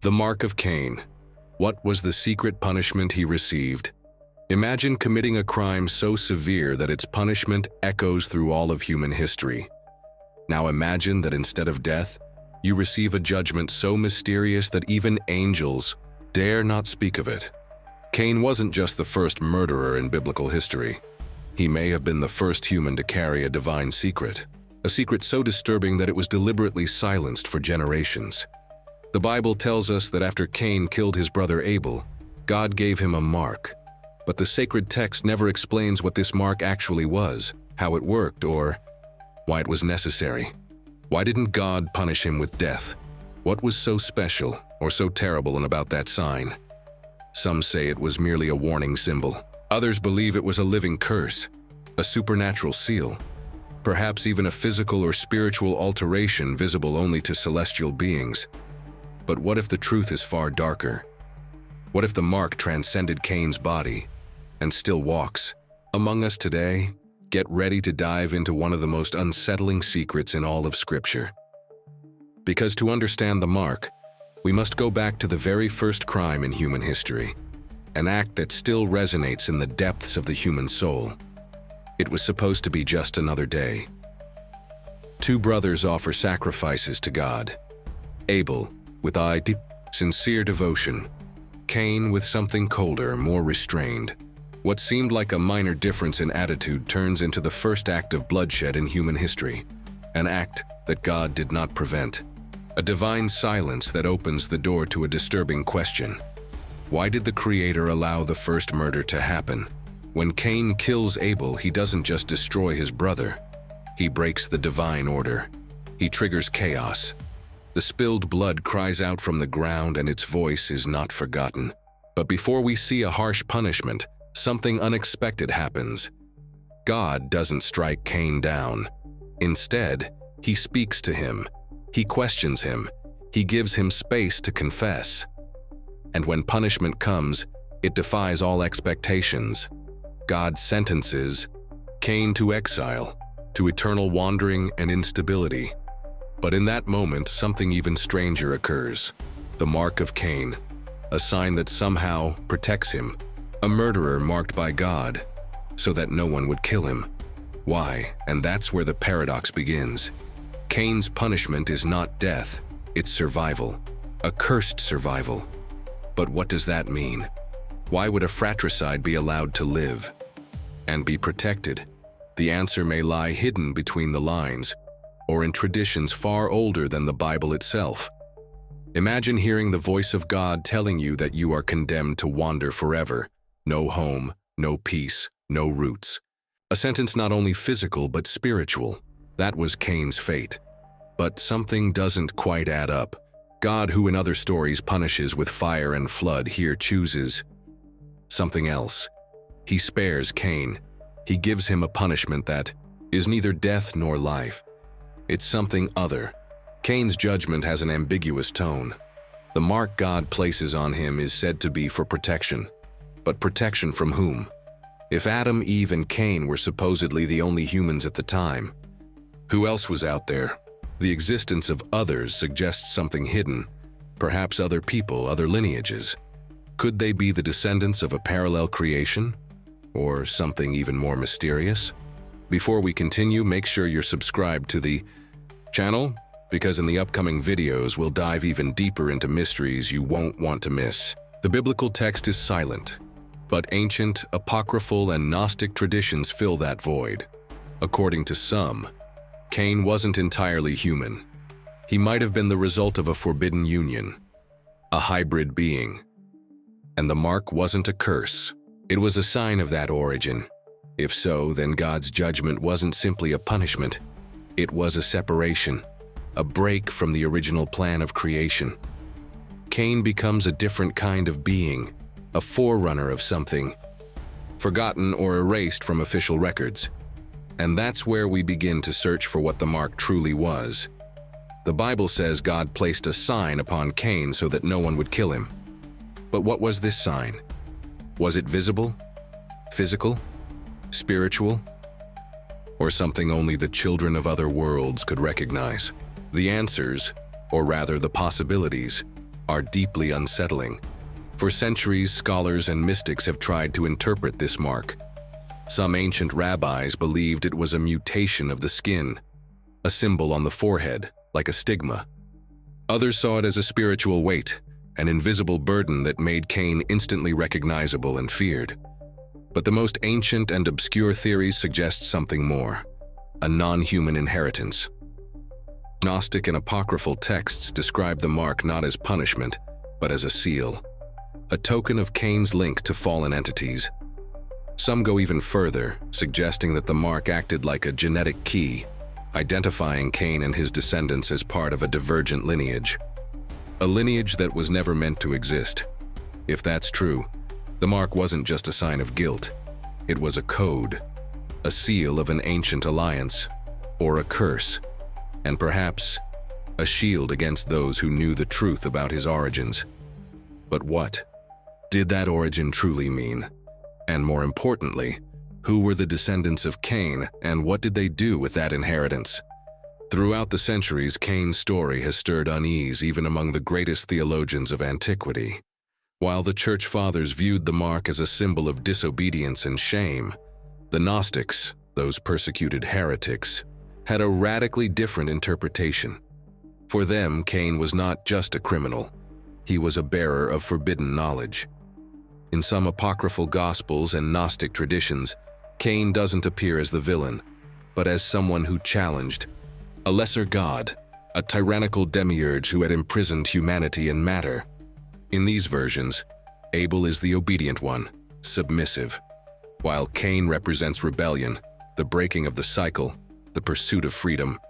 The mark of Cain. What was the secret punishment he received? Imagine committing a crime so severe that its punishment echoes through all of human history. Now imagine that instead of death, you receive a judgment so mysterious that even angels dare not speak of it. Cain wasn't just the first murderer in biblical history. He may have been the first human to carry a divine secret, a secret so disturbing that it was deliberately silenced for generations. The Bible tells us that after Cain killed his brother Abel, God gave him a mark. But the sacred text never explains what this mark actually was, how it worked, or why it was necessary. Why didn't God punish him with death? What was so special or so terrible about that sign? Some say it was merely a warning symbol. Others believe it was a living curse, a supernatural seal, perhaps even a physical or spiritual alteration visible only to celestial beings. But what if the truth is far darker? What if the mark transcended Cain's body and still walks among us today? Get ready to dive into one of the most unsettling secrets in all of Scripture. Because to understand the mark, we must go back to the very first crime in human history, an act that still resonates in the depths of the human soul. It was supposed to be just another day. Two brothers offer sacrifices to God. Abel, with sincere devotion. Cain, with something colder, more restrained. What seemed like a minor difference in attitude turns into the first act of bloodshed in human history, an act that God did not prevent. A divine silence that opens the door to a disturbing question. Why did the Creator allow the first murder to happen? When Cain kills Abel, he doesn't just destroy his brother. He breaks the divine order. He triggers chaos. The spilled blood cries out from the ground and its voice is not forgotten. But before we see a harsh punishment, something unexpected happens. God doesn't strike Cain down. Instead, he speaks to him. He questions him. He gives him space to confess. And when punishment comes, it defies all expectations. God sentences Cain to exile, to eternal wandering and instability. But in that moment, something even stranger occurs. The mark of Cain, a sign that somehow protects him. A murderer marked by God, so that no one would kill him. Why? And that's where the paradox begins. Cain's punishment is not death, it's survival. A cursed survival. But what does that mean? Why would a fratricide be allowed to live and be protected? The answer may lie hidden between the lines, or in traditions far older than the Bible itself. Imagine hearing the voice of God telling you that you are condemned to wander forever. No home, no peace, no roots. A sentence not only physical but spiritual. That was Cain's fate. But something doesn't quite add up. God, who in other stories punishes with fire and flood, here chooses something else. He spares Cain. He gives him a punishment that is neither death nor life. It's something other. Cain's judgment has an ambiguous tone. The mark God places on him is said to be for protection. But protection from whom? If Adam, Eve, and Cain were supposedly the only humans at the time, who else was out there? The existence of others suggests something hidden, perhaps other people, other lineages. Could they be the descendants of a parallel creation? Or something even more mysterious? Before we continue, make sure you're subscribed to the channel, because in the upcoming videos we'll dive even deeper into mysteries you won't want to miss. The biblical text is silent, but ancient, apocryphal, and Gnostic traditions fill that void. According to some, Cain wasn't entirely human. He might have been the result of a forbidden union, a hybrid being. And the mark wasn't a curse. It was a sign of that origin. If so, then God's judgment wasn't simply a punishment. It was a separation, a break from the original plan of creation. Cain becomes a different kind of being, a forerunner of something, forgotten or erased from official records. And that's where we begin to search for what the mark truly was. The Bible says God placed a sign upon Cain so that no one would kill him. But what was this sign? Was it visible? Physical? Spiritual? Or something only the children of other worlds could recognize? The answers, or rather the possibilities, are deeply unsettling. For centuries, scholars and mystics have tried to interpret this mark. Some ancient rabbis believed it was a mutation of the skin, a symbol on the forehead, like a stigma. Others saw it as a spiritual weight, an invisible burden that made Cain instantly recognizable and feared. But the most ancient and obscure theories suggest something more, a non-human inheritance. Gnostic and apocryphal texts describe the mark not as punishment, but as a seal, a token of Cain's link to fallen entities. Some go even further, suggesting that the mark acted like a genetic key, identifying Cain and his descendants as part of a divergent lineage. A lineage that was never meant to exist. If that's true, the mark wasn't just a sign of guilt. It was a code, a seal of an ancient alliance, or a curse, and perhaps a shield against those who knew the truth about his origins. But what did that origin truly mean? And more importantly, who were the descendants of Cain, and what did they do with that inheritance? Throughout the centuries, Cain's story has stirred unease even among the greatest theologians of antiquity. While the Church Fathers viewed the mark as a symbol of disobedience and shame, the Gnostics, those persecuted heretics, had a radically different interpretation. For them, Cain was not just a criminal. He was a bearer of forbidden knowledge. In some apocryphal Gospels and Gnostic traditions, Cain doesn't appear as the villain, but as someone who challenged a lesser god, a tyrannical demiurge who had imprisoned humanity and matter. In these versions, Abel is the obedient one, submissive, while Cain represents rebellion, the breaking of the cycle, the pursuit of freedom.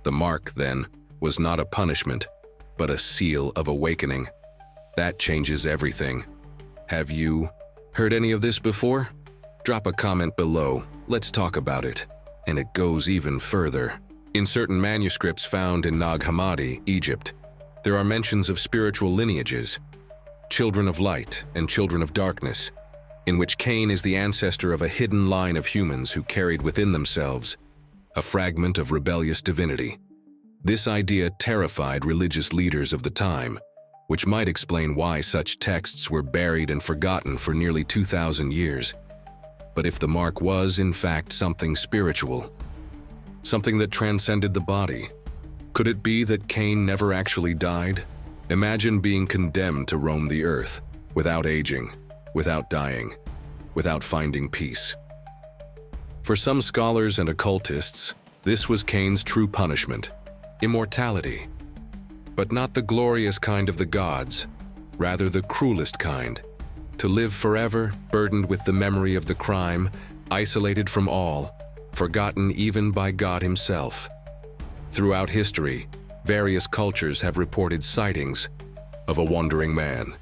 The mark, then, was not a punishment, but a seal of awakening. That changes everything. Have you heard any of this before? Drop a comment below, let's talk about it. And it goes even further. In certain manuscripts found in Nag Hammadi, Egypt, there are mentions of spiritual lineages, children of light and children of darkness, in which Cain is the ancestor of a hidden line of humans who carried within themselves a fragment of rebellious divinity. This idea terrified religious leaders of the time, which might explain why such texts were buried and forgotten for nearly 2,000 years. But if the mark was, in fact, something spiritual, something that transcended the body, could it be that Cain never actually died? Imagine being condemned to roam the earth, without aging, without dying, without finding peace. For some scholars and occultists, this was Cain's true punishment, immortality. But not the glorious kind of the gods, rather the cruelest kind, to live forever burdened with the memory of the crime, isolated from all, forgotten even by God himself. Throughout history, various cultures have reported sightings of a wandering man,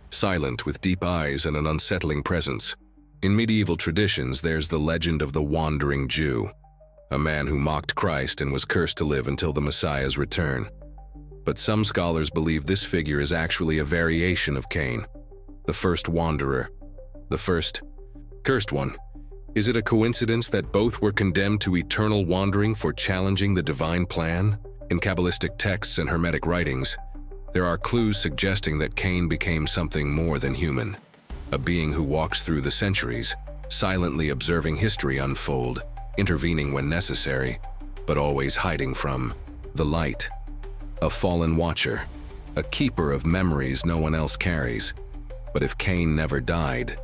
silent with deep eyes and an unsettling presence. In medieval traditions, there's the legend of the wandering Jew, a man who mocked Christ and was cursed to live until the Messiah's return. But some scholars believe this figure is actually a variation of Cain, the first wanderer, the first cursed one. Is it a coincidence that both were condemned to eternal wandering for challenging the divine plan? In Kabbalistic texts and Hermetic writings, there are clues suggesting that Cain became something more than human, a being who walks through the centuries, silently observing history unfold, intervening when necessary, but always hiding from the light. A fallen watcher, a keeper of memories no one else carries. But if Cain never died,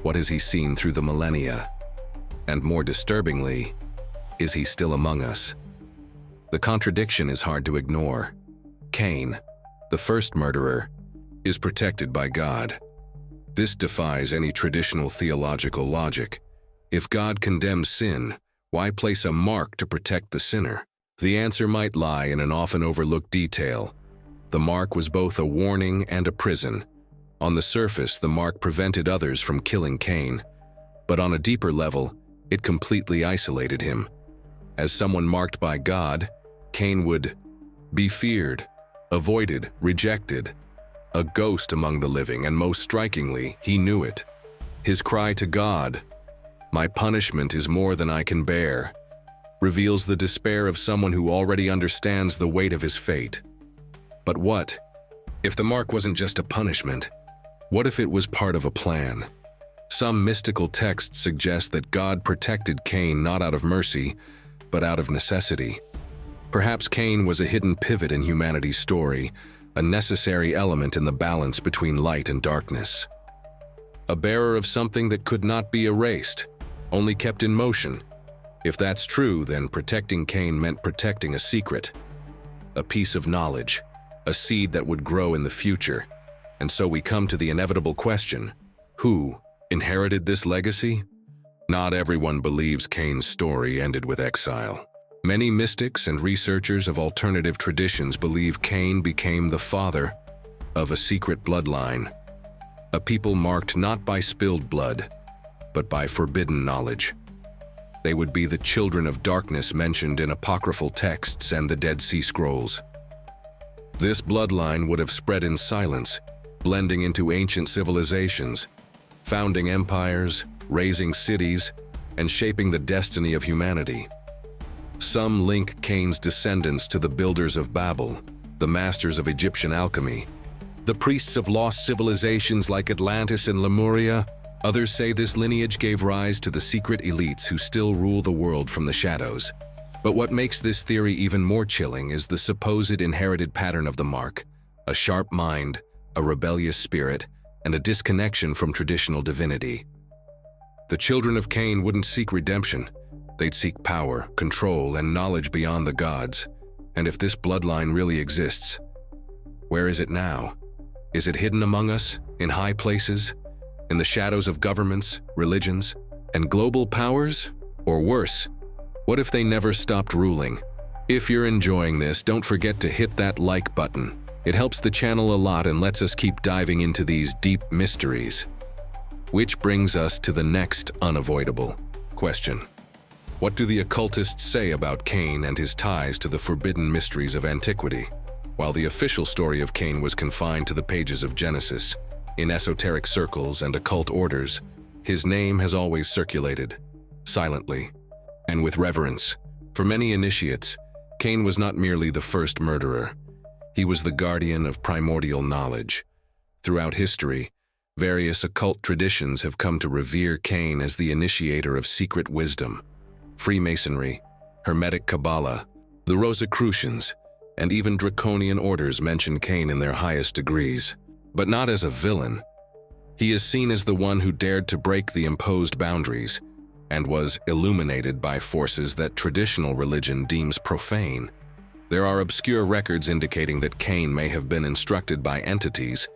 what has he seen through the millennia? And more disturbingly, is he still among us? The contradiction is hard to ignore. Cain, the first murderer, is protected by God. This defies any traditional theological logic. If God condemns sin, why place a mark to protect the sinner? The answer might lie in an often overlooked detail. The mark was both a warning and a prison. On the surface, the mark prevented others from killing Cain, but on a deeper level, it completely isolated him. As someone marked by God, Cain would be feared, avoided, rejected, a ghost among the living, and most strikingly, he knew it. His cry to God, "My punishment is more than I can bear," reveals the despair of someone who already understands the weight of his fate. But what If the mark wasn't just a punishment, what if it was part of a plan? Some mystical texts suggest that God protected Cain not out of mercy, but out of necessity. Perhaps Cain was a hidden pivot in humanity's story, a necessary element in the balance between light and darkness. A bearer of something that could not be erased, only kept in motion. If that's true, then protecting Cain meant protecting a secret, a piece of knowledge, a seed that would grow in the future. And so we come to the inevitable question: who inherited this legacy? Not everyone believes Cain's story ended with exile. Many mystics and researchers of alternative traditions believe Cain became the father of a secret bloodline, a people marked not by spilled blood, but by forbidden knowledge. They would be the children of darkness mentioned in apocryphal texts and the Dead Sea Scrolls. This bloodline would have spread in silence, blending into ancient civilizations, founding empires, raising cities, and shaping the destiny of humanity. Some link Cain's descendants to the builders of Babel, the masters of Egyptian alchemy, the priests of lost civilizations like Atlantis and Lemuria. Others say this lineage gave rise to the secret elites who still rule the world from the shadows. But what makes this theory even more chilling is the supposed inherited pattern of the mark: a sharp mind, a rebellious spirit, and a disconnection from traditional divinity. The children of Cain wouldn't seek redemption. They'd seek power, control, and knowledge beyond the gods. And if this bloodline really exists, where is it now? Is it hidden among us, in high places, in the shadows of governments, religions, and global powers? Or worse, what if they never stopped ruling? If you're enjoying this, don't forget to hit that like button. It helps the channel a lot and lets us keep diving into these deep mysteries. Which brings us to the next unavoidable question. What do the occultists say about Cain and his ties to the forbidden mysteries of antiquity? While the official story of Cain was confined to the pages of Genesis, in esoteric circles and occult orders, his name has always circulated, silently, and with reverence. For many initiates, Cain was not merely the first murderer. He was the guardian of primordial knowledge. Throughout history, various occult traditions have come to revere Cain as the initiator of secret wisdom. Freemasonry, Hermetic Kabbalah, the Rosicrucians, and even draconian orders mention Cain in their highest degrees. But not as a villain. He is seen as the one who dared to break the imposed boundaries and was illuminated by forces that traditional religion deems profane. There are obscure records indicating that Cain may have been instructed by entities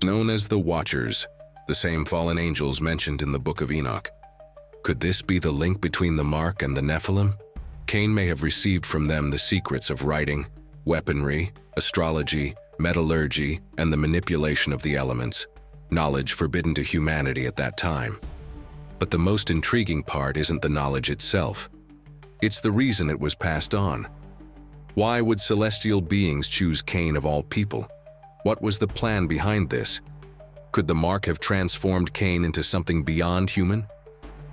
known as the Watchers, the same fallen angels mentioned in the Book of Enoch. Could this be the link between the Mark and the Nephilim? Cain may have received from them the secrets of writing, weaponry, astrology, metallurgy, and the manipulation of the elements, knowledge forbidden to humanity at that time. But the most intriguing part isn't the knowledge itself. It's the reason it was passed on. Why would celestial beings choose Cain of all people? What was the plan behind this? Could the mark have transformed Cain into something beyond human?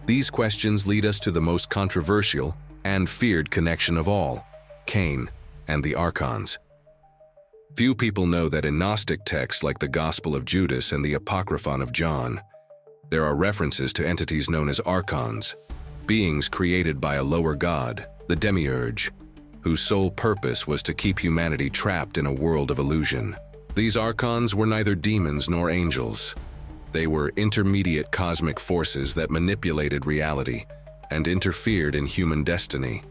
These questions lead us to the most controversial and feared connection of all: Cain and the Archons. Few people know that in Gnostic texts like the Gospel of Judas and the Apocryphon of John, there are references to entities known as Archons, beings created by a lower god, the Demiurge, whose sole purpose was to keep humanity trapped in a world of illusion. These Archons were neither demons nor angels. They were intermediate cosmic forces that manipulated reality and interfered in human destiny.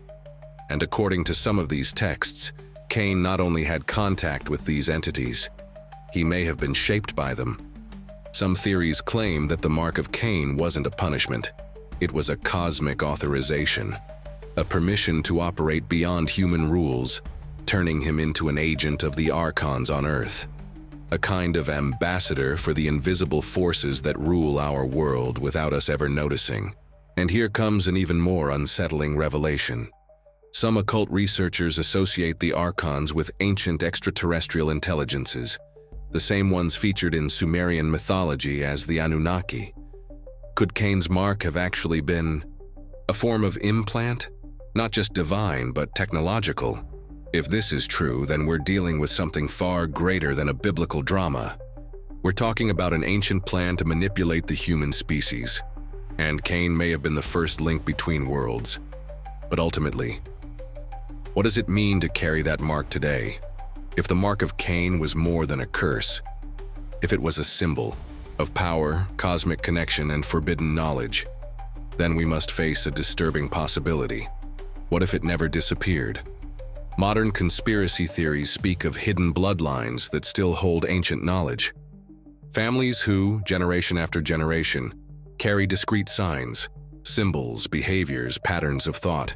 And according to some of these texts, Cain not only had contact with these entities, he may have been shaped by them. Some theories claim that the mark of Cain wasn't a punishment. It was a cosmic authorization, a permission to operate beyond human rules, turning him into an agent of the Archons on Earth, a kind of ambassador for the invisible forces that rule our world without us ever noticing. And here comes an even more unsettling revelation. Some occult researchers associate the Archons with ancient extraterrestrial intelligences, the same ones featured in Sumerian mythology as the Anunnaki. Could Cain's mark have actually been a form of implant? Not just divine, but technological. If this is true, then we're dealing with something far greater than a biblical drama. We're talking about an ancient plan to manipulate the human species. And Cain may have been the first link between worlds. But ultimately, what does it mean to carry that mark today? If the mark of Cain was more than a curse, if it was a symbol of power, cosmic connection, and forbidden knowledge, then we must face a disturbing possibility. What if it never disappeared? Modern conspiracy theories speak of hidden bloodlines that still hold ancient knowledge. Families who, generation after generation, carry discrete signs, symbols, behaviors, patterns of thought,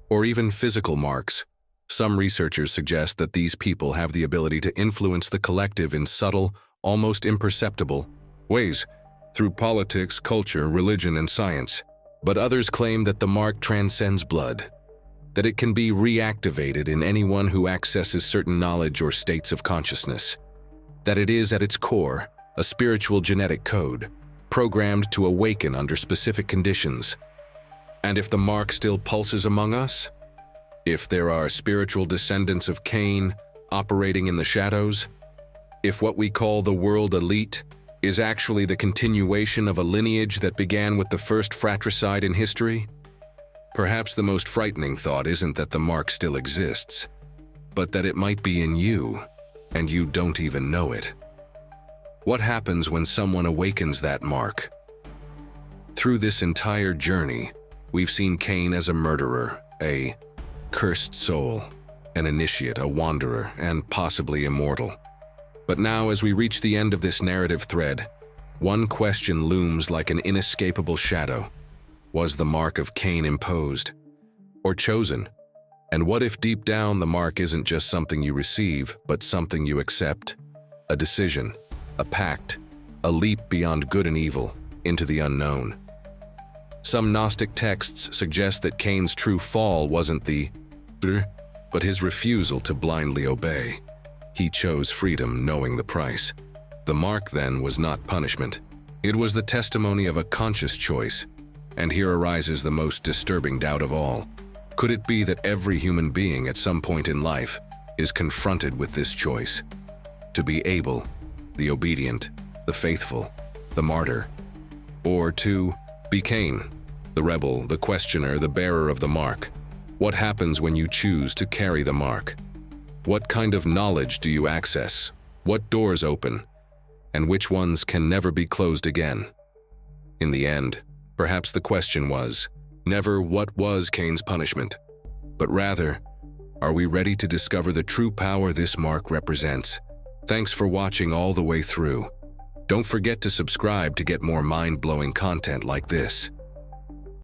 or even physical marks. Some researchers suggest that these people have the ability to influence the collective in subtle, almost imperceptible ways, through politics, culture, religion, and science. But others claim that the mark transcends blood, that it can be reactivated in anyone who accesses certain knowledge or states of consciousness, that it is at its core a spiritual genetic code, programmed to awaken under specific conditions. And if the mark still pulses among us, if there are spiritual descendants of Cain operating in the shadows, if what we call the world elite is actually the continuation of a lineage that began with the first fratricide in history, perhaps the most frightening thought isn't that the mark still exists, but that it might be in you, and you don't even know it. What happens when someone awakens that mark? Through this entire journey, we've seen Cain as a murderer, a cursed soul, an initiate, a wanderer, and possibly immortal. But now, as we reach the end of this narrative thread, one question looms like an inescapable shadow. Was the mark of Cain imposed or chosen? And what if deep down the mark isn't just something you receive, but something you accept? A decision, a pact, a leap beyond good and evil into the unknown. Some Gnostic texts suggest that Cain's true fall wasn't but his refusal to blindly obey. He chose freedom, knowing the price. The mark, then, was not punishment. It was the testimony of a conscious choice. And here arises the most disturbing doubt of all. Could it be that every human being at some point in life is confronted with this choice? To be Abel, the obedient, the faithful, the martyr, or to be Cain, the rebel, the questioner, the bearer of the mark? What happens when you choose to carry the mark? What kind of knowledge do you access? What doors open? And which ones can never be closed again? In the end, perhaps the question was never what was Cain's punishment, but rather, are we ready to discover the true power this mark represents? Thanks for watching all the way through. Don't forget to subscribe to get more mind-blowing content like this.